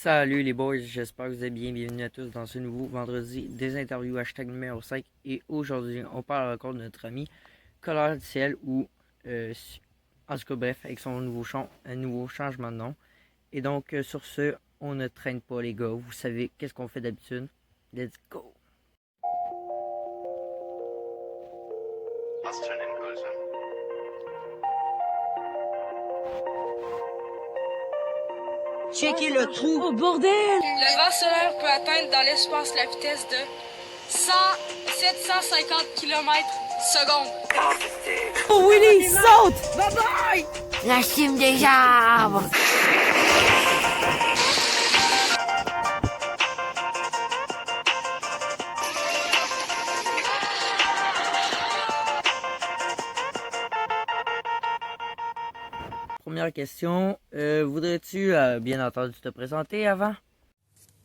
Salut les boys, j'espère que vous allez bien. Bienvenue à tous dans ce nouveau vendredi des interviews hashtag numéro 5. Et aujourd'hui, on parle encore de notre ami Colère du Ciel ou en tout cas bref, avec son un nouveau changement de nom. Et donc sur ce, on ne traîne pas les gars. Vous savez qu'est-ce qu'on fait d'habitude. Let's go! Checker le trou. Oh bordel! Le vent solaire peut atteindre dans l'espace la vitesse de 750 km/s. Oh Willy, saute! Bye bye! La cime des arbres. Première question, voudrais-tu bien entendu te présenter avant?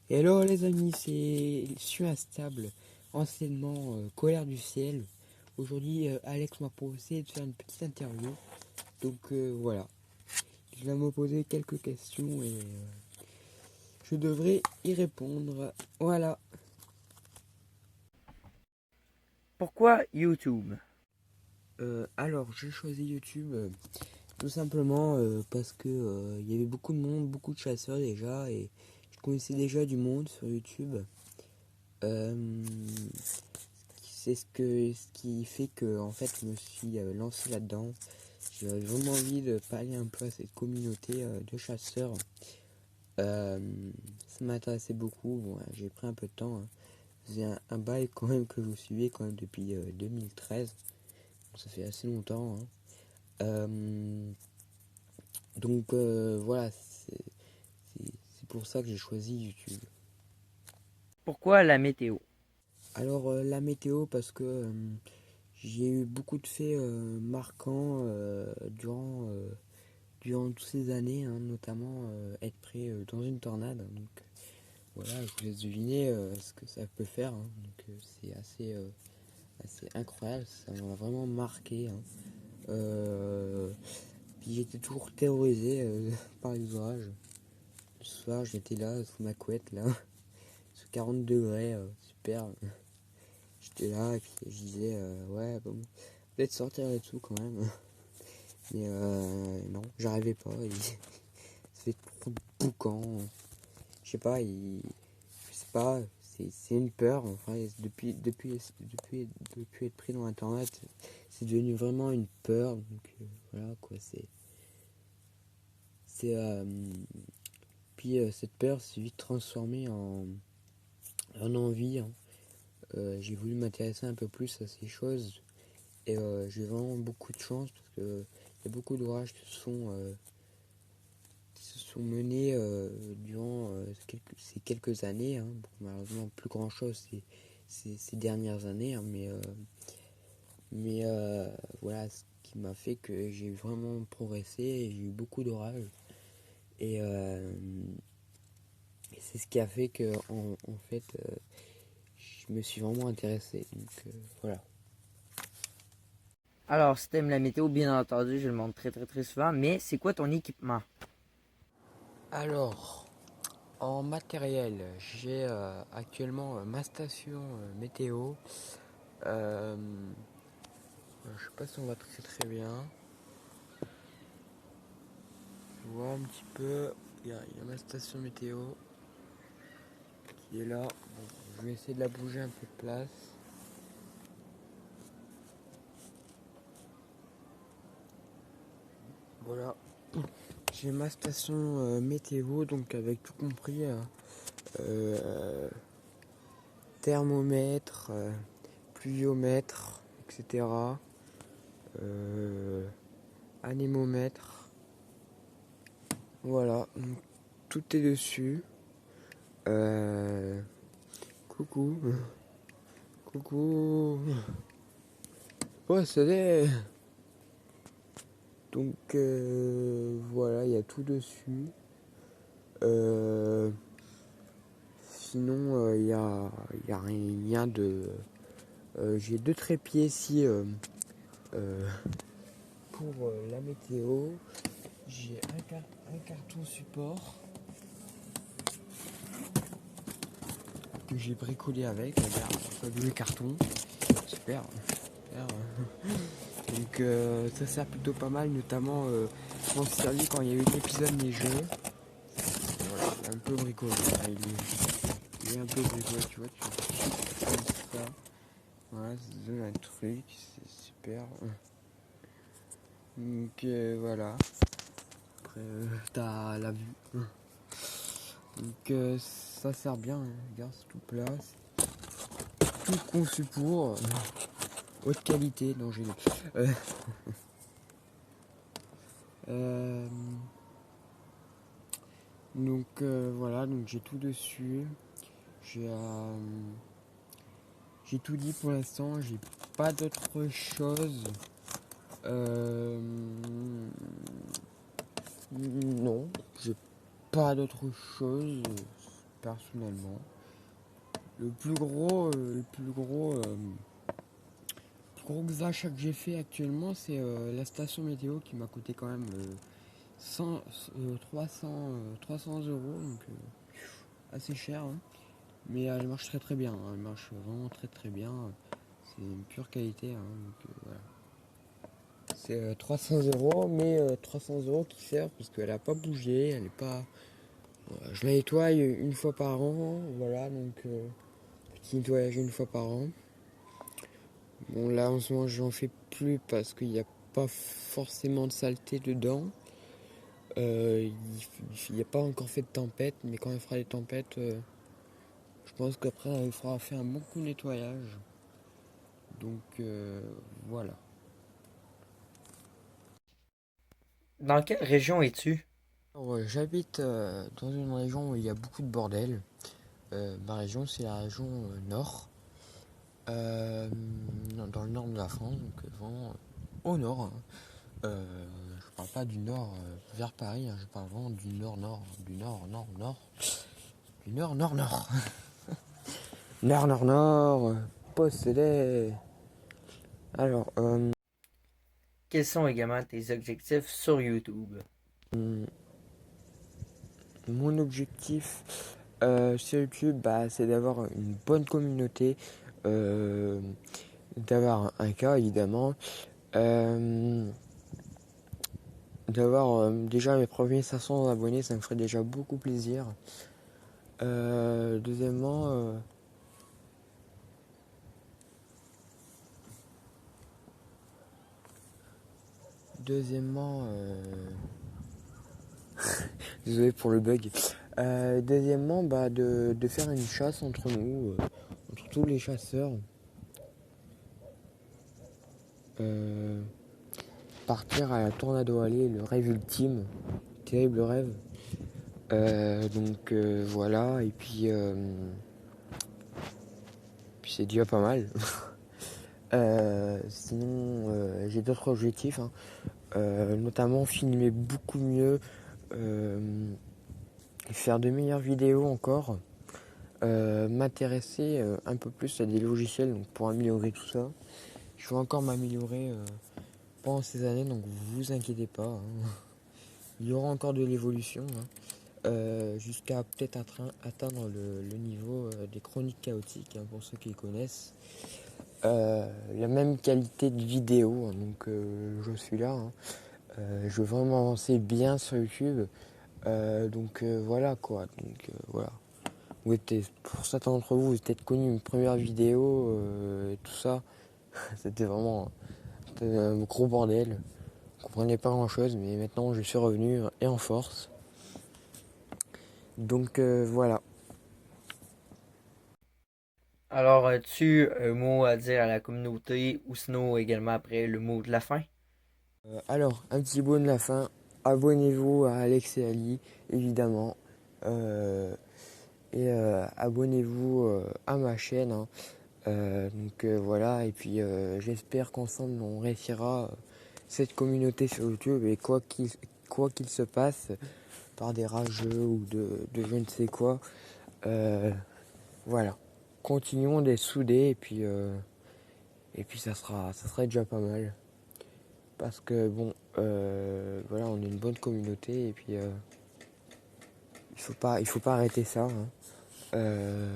Hello les amis, c'est Suis Instable, anciennement Colère du Ciel. Aujourd'hui, Alex m'a proposé de faire une petite interview. Donc voilà, il va me poser quelques questions et je devrais y répondre. Voilà. Pourquoi YouTube? Alors, j'ai choisi YouTube tout simplement parce que il y avait beaucoup de monde, beaucoup de chasseurs déjà, et je connaissais déjà du monde sur YouTube. C'est ce qui fait que en fait je me suis lancé là-dedans. J'avais vraiment envie de parler un peu à cette communauté de chasseurs. Ça m'intéressait beaucoup. Bon, j'ai pris un peu de temps, hein. C'est un bail quand même que je vous suivais quand même depuis 2013. Donc, ça fait assez longtemps, hein. Donc voilà, c'est pour ça que j'ai choisi YouTube. Pourquoi la météo? Alors la météo, parce que j'ai eu beaucoup de faits marquants durant toutes ces années, hein, notamment être pris dans une tornade. Donc voilà, je vous laisse deviner ce que ça peut faire, hein. Donc c'est assez incroyable, ça m'a vraiment marqué, hein. Puis j'étais toujours terrorisé par les orages. Le soir, j'étais là sous ma couette, là, sous 40 degrés, super. J'étais là et puis je disais, ouais, bon, peut-être sortir et tout quand même. Mais non, j'arrivais pas. Ça fait trop de boucan. Je sais pas, je sais pas, c'est une peur. Enfin, depuis être pris dans Internet, c'est devenu vraiment une peur. Donc voilà quoi, puis cette peur s'est vite transformée en envie, hein. J'ai voulu m'intéresser un peu plus à ces choses et j'ai vraiment beaucoup de chance parce que il y a beaucoup d'ourages qui se sont menés durant ces quelques années, hein. Bon, malheureusement plus grand chose ces dernières années, hein, mais voilà ce qui m'a fait que j'ai vraiment progressé et j'ai eu beaucoup d'orages et c'est ce qui a fait que en fait je me suis vraiment intéressé, donc voilà. Alors, si t'aimes la météo, bien entendu, je le montre très souvent, mais c'est quoi ton équipement? Alors, en matériel, j'ai actuellement ma station météo. Je sais pas si on voit très bien. Je vois un petit peu. Il y a ma station météo qui est là. Bon, je vais essayer de la bouger un peu de place. Voilà. J'ai ma station météo, donc avec tout compris. Thermomètre, pluviomètre, etc. Anémomètre. Voilà, donc tout est dessus. Coucou. Coucou. Ouais, salut. Donc voilà, il y a tout dessus. Sinon, il y a rien de... j'ai deux trépieds ici pour la météo. J'ai un carton support. j'ai bricolé avec, regarde, pas vu le carton, super, super. Donc ça sert plutôt pas mal, notamment je m'en suis servi quand il y a eu l'épisode neigeux. Voilà, il est un peu bricolé, là, il est un peu bricolé, tu vois, tu comme ça. Voilà, ça donne un truc, c'est super. Donc voilà, après t'as la vue. Donc ça sert bien, hein. Regarde, c'est tout plat, c'est tout conçu pour haute qualité. Non, j'ai donc voilà, donc j'ai tout dessus. J'ai tout dit pour l'instant, j'ai pas d'autre chose. Non, j'ai pas d'autre chose personnellement. Le plus gros achat que j'ai fait actuellement, c'est la station météo qui m'a coûté quand même 300 euros, donc assez cher, hein. Mais elle marche très très bien, hein. Elle marche vraiment très très bien. C'est une pure qualité, hein, donc, voilà. C'est 300 euros, mais 300 euros qui servent parce qu'elle n'a pas bougé, elle n'est pas. Voilà, je la nettoie une fois par an, voilà, donc petit nettoyage une fois par an. Bon, là en ce moment j'en fais plus parce qu'il n'y a pas forcément de saleté dedans. Il n'y a pas encore fait de tempête, mais quand il fera des tempêtes, je pense qu'après il faudra faire un bon coup de nettoyage. Donc voilà. Dans quelle région es-tu? Alors, j'habite dans une région où il y a beaucoup de bordel. Ma région, c'est la région nord, dans le nord de la France, donc vraiment au nord, hein. Je parle pas du nord vers Paris, hein, je parle vraiment du nord-nord, du nord-nord-nord, du nord-nord-nord. Nord-nord-nord, possédé. Alors, Quels sont également tes objectifs sur YouTube? mon objectif sur YouTube, bah, c'est d'avoir une bonne communauté, d'avoir un cas évidemment, d'avoir déjà mes premiers 500 abonnés, ça me ferait déjà beaucoup plaisir. Deuxièmement, deuxièmement désolé pour le bug. Deuxièmement, bah, de faire une chasse entre nous, entre tous les chasseurs. Partir à la Tornado Alley, le rêve ultime, terrible rêve. Donc voilà, et puis c'est déjà pas mal. Sinon, j'ai d'autres objectifs, hein. Notamment filmer beaucoup mieux, faire de meilleures vidéos encore, m'intéresser un peu plus à des logiciels donc pour améliorer tout ça. Je vais encore m'améliorer pendant ces années, donc vous inquiétez pas, hein. Il y aura encore de l'évolution, hein. Jusqu'à peut-être atteindre le niveau des chroniques chaotiques, hein, pour ceux qui connaissent. La même qualité de vidéo, hein, donc je suis là, hein. Je veux vraiment avancer bien sur YouTube, donc voilà quoi. Donc voilà. Pour certains d'entre vous, vous avez peut-être connu une première vidéo et tout ça. C'était vraiment un gros bordel. Je comprenais pas grand chose, mais maintenant je suis revenu et en force. Donc voilà. Alors, as-tu un mot à dire à la communauté ou sinon également après le mot de la fin? Alors, un petit mot de la fin. Abonnez-vous à Alex et Ali, évidemment. Et abonnez-vous à ma chaîne, hein. Donc voilà, et puis j'espère qu'ensemble on réussira cette communauté sur YouTube et quoi qu'il se passe, par des rageux ou de je ne sais quoi, voilà. Continuons d'être soudés et puis ça sera déjà pas mal. Parce que bon, voilà, on est une bonne communauté et puis il faut pas arrêter ça, hein.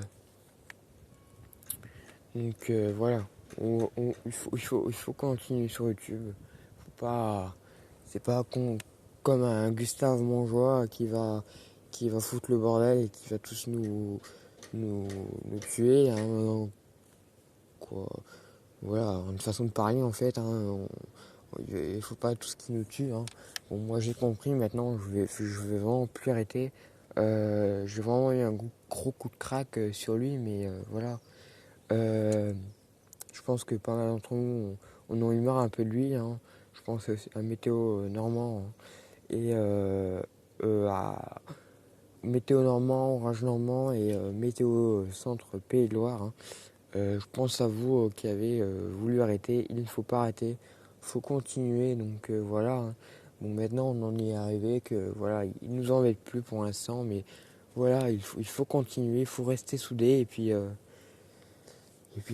Donc voilà, il faut continuer sur YouTube. Faut pas, c'est pas comme un Gustave Monjoie qui va foutre le bordel et qui va tous nous tuer. Hein, quoi. Voilà, une façon de parler en fait. Hein, il faut pas tout ce qui nous tue. Hein. Bon, moi j'ai compris maintenant, je vais vraiment plus arrêter. J'ai vraiment eu un gros coup de crack sur lui, mais voilà. Je pense que pas mal d'entre nous, on a eu marre un peu de lui. Hein. Je pense à Météo Normand hein. Et à Météo Normand, Orage Normand et Météo Centre Pays de Loire. Hein. Je pense à vous qui avez voulu arrêter. Il ne faut pas arrêter. Il faut continuer. Donc voilà. Hein. Bon, maintenant on en est arrivé que voilà, il nous embête plus pour l'instant, mais voilà, il faut continuer, il faut rester soudé et puis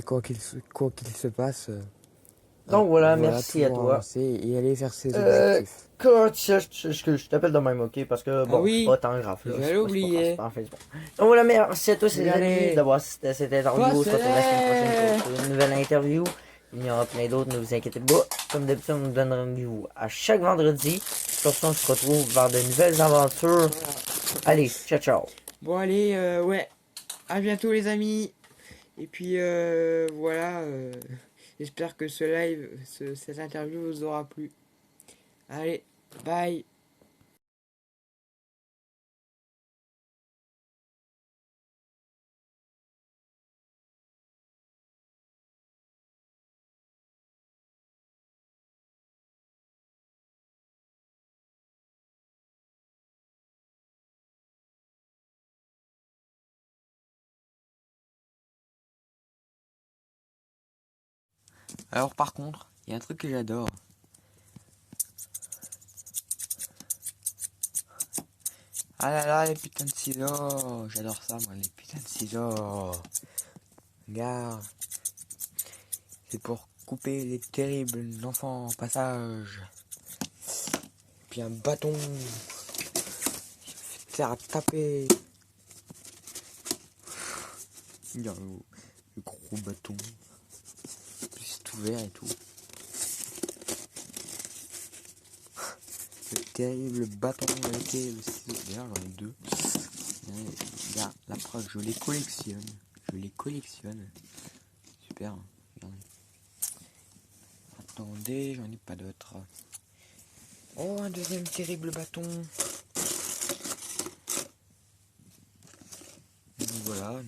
quoi qu'il se passe, Donc voilà, voilà, merci à toujours toi. avancer et aller vers ses objectifs. Color T-shirt, je t'appelle de même, ok? Parce que bon, oui, c'est pas tant grave. Là, j'allais oublier. c'est pas Facebook. Donc voilà, merci à tous les amis Allez. d'avoir assisté à cette interview. On se retrouve la semaine Passez. prochaine pour une nouvelle interview. Il y en aura plein d'autres, ne vous inquiétez pas. Comme d'habitude, on nous donne rendez-vous à chaque vendredi. Sur ce, on se retrouve vers de nouvelles aventures. Allez, ciao, ciao. Bon allez, ouais, à bientôt les amis. Et puis voilà, j'espère que ce live, cette interview vous aura plu. Allez, bye. Alors par contre, il y a un truc que j'adore. Ah là là, les putains de ciseaux. J'adore ça, moi, les putains de ciseaux. Regarde. C'est pour couper les terribles enfants en passage. Puis un bâton. Faire à taper. Regarde le gros bâton. C'est tout vert et tout. Le terrible bâton avec le ciseau. D'ailleurs, j'en ai deux. Regarde, la preuve, je les collectionne. Super. Regardez. Attendez, j'en ai pas d'autres. Oh, un deuxième terrible bâton. Donc voilà.